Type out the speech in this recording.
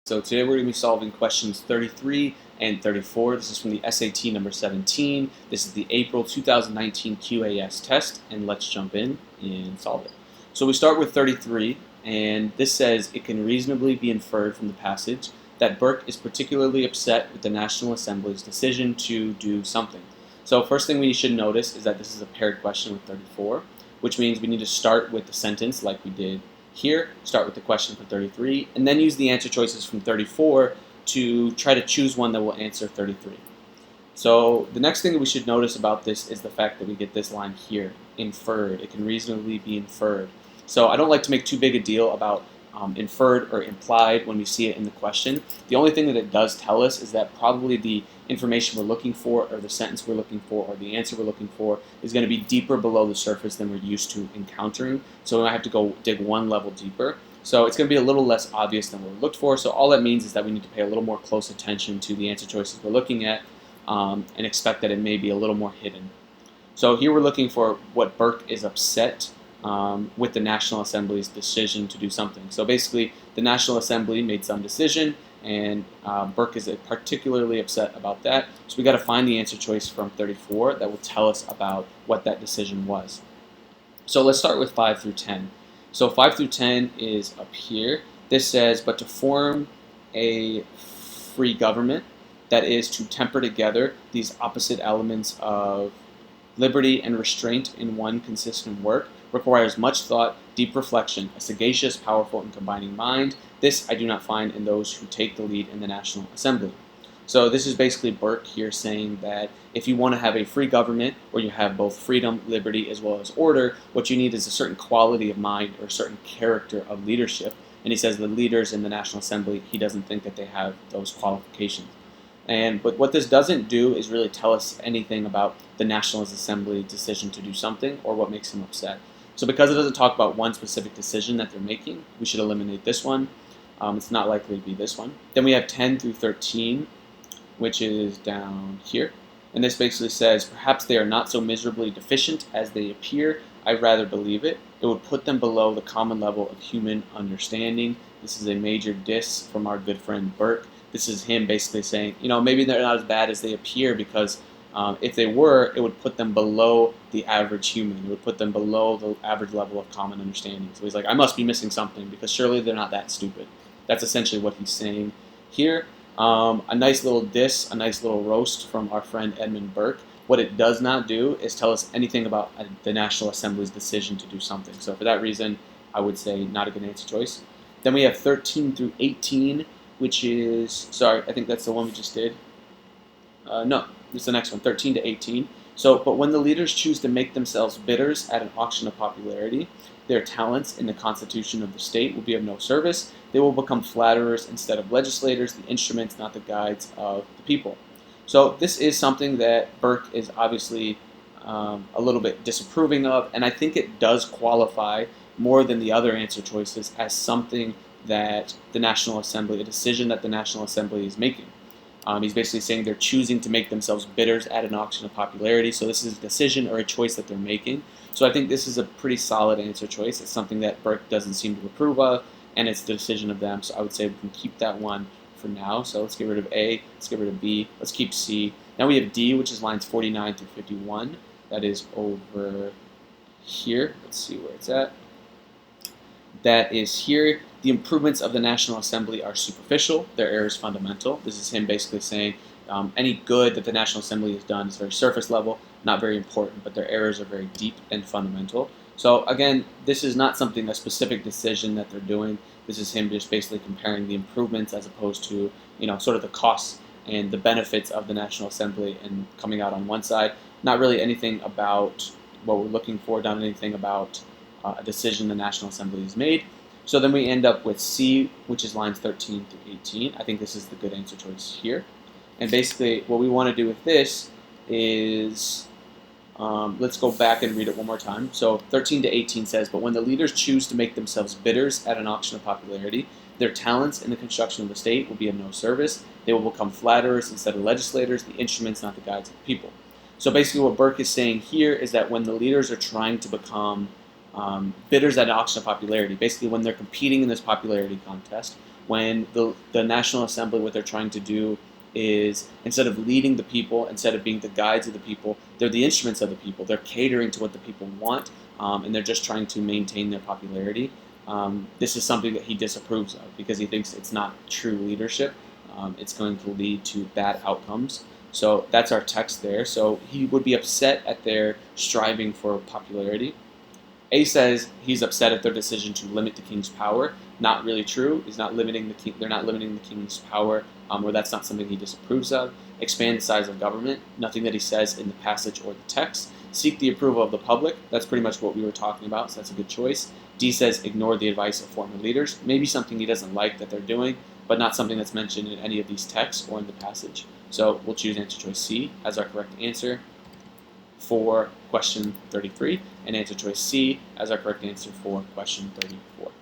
So today we're going to be solving questions 33 and 34. This is from the SAT number 17. This is the April 2019 QAS test, and let's jump in and solve it. So we start with 33, and this says it can reasonably be inferred from the passage that Burke is particularly upset with the National Assembly's decision to do something. So first thing we should notice is that this is a paired question with 34, which means we need to start with the sentence like we did here, start with the question for 33, and then use the answer choices from 34 to try to choose one that will answer 33. So the next thing that we should notice about this is the fact that we get this line here, inferred. It can reasonably be inferred. So I don't like to make too big a deal about inferred or implied when we see it in the question. The only thing that it does tell us is that probably the information we're looking for, or the sentence we're looking for, or the answer we're looking for is going to be deeper below the surface than we're used to encountering. So I have to go dig one level deeper. So it's going to be a little less obvious than what we looked for. So all that means is that we need to pay a little more close attention to the answer choices we're looking at and expect that it may be a little more hidden. So here we're looking for what Burke is upset with the National Assembly's decision to do something. So basically, the National Assembly made some decision, and Burke is particularly upset about that. So we got to find the answer choice from 34 that will tell us about what that decision was. So let's start with 5 through 10. So 5 through 10 is up here. This says, but to form a free government, that is to temper together these opposite elements of liberty and restraint in one consistent work, requires much thought, deep reflection, a sagacious, powerful, and combining mind. This I do not find in those who take the lead in the National Assembly. So this is basically Burke here saying that if you want to have a free government where you have both freedom, liberty, as well as order, what you need is a certain quality of mind or a certain character of leadership. And he says the leaders in the National Assembly, he doesn't think that they have those qualifications. But what this doesn't do is really tell us anything about the National Assembly decision to do something or what makes him upset. So because it doesn't talk about one specific decision that they're making, we should eliminate this one. It's not likely to be this one. Then we have 10 through 13, which is down here. And this basically says, perhaps they are not so miserably deficient as they appear. I'd rather believe it. It would put them below the common level of human understanding. This is a major diss from our good friend Burke. This is him basically saying, maybe they're not as bad as they appear because if they were, it would put them below the average human. It would put them below the average level of common understanding. So he's like, I must be missing something because surely they're not that stupid. That's essentially what he's saying here. A nice little diss, a nice little roast from our friend Edmund Burke. What it does not do is tell us anything about the National Assembly's decision to do something. So for that reason, I would say not a good answer choice. Then we have 13 through 18, which is, sorry, I think that's the one we just did. No, this is the next one, 13 to 18. So, but when the leaders choose to make themselves bidders at an auction of popularity, their talents in the constitution of the state will be of no service. They will become flatterers instead of legislators, the instruments, not the guides of the people. So this is something that Burke is obviously a little bit disapproving of, and I think it does qualify more than the other answer choices as something that the National Assembly, a decision that the National Assembly is making. He's basically saying they're choosing to make themselves bidders at an auction of popularity. So this is a decision or a choice that they're making. So I think this is a pretty solid answer choice. It's something that Burke doesn't seem to approve of, and it's the decision of them. So I would say we can keep that one for now. So let's get rid of A, let's get rid of B, let's keep C. Now we have D, which is lines 49 through 51. That is over here. Let's see where it's at. That is here. The improvements of the National Assembly are superficial. Their error is fundamental. This is him basically saying any good that the National Assembly has done is very surface level, not very important, but their errors are very deep and fundamental. So again, this is not something, a specific decision that they're doing. This is him just basically comparing the improvements as opposed to, sort of the costs and the benefits of the National Assembly and coming out on one side. Not really anything about what we're looking for, not anything about a decision the National Assembly has made. So then we end up with C, which is lines 13 through 18. I think this is the good answer choice here. And basically what we want to do with this is, let's go back and read it one more time. So 13 to 18 says, but when the leaders choose to make themselves bidders at an auction of popularity, their talents in the construction of the state will be of no service. They will become flatterers instead of legislators, the instruments, not the guides of the people. So basically what Burke is saying here is that when the leaders are trying to become bidders at an auction of popularity, basically when they're competing in this popularity contest, when the National Assembly, what they're trying to do is, instead of leading the people, instead of being the guides of the people, they're the instruments of the people. They're catering to what the people want, and they're just trying to maintain their popularity. This is something that he disapproves of because he thinks it's not true leadership. It's going to lead to bad outcomes. So that's our text there. So he would be upset at their striving for popularity. A says he's upset at their decision to limit the king's power. Not really true. He's not limiting the king. They're not limiting the king's power, or that's not something he disapproves of. Expand the size of government. Nothing that he says in the passage or the text. Seek the approval of the public. That's pretty much what we were talking about, so that's a good choice. D says ignore the advice of former leaders. Maybe something he doesn't like that they're doing, but not something that's mentioned in any of these texts or in the passage. So we'll choose answer choice C as our correct answer for question 33, and answer choice C as our correct answer for question 34.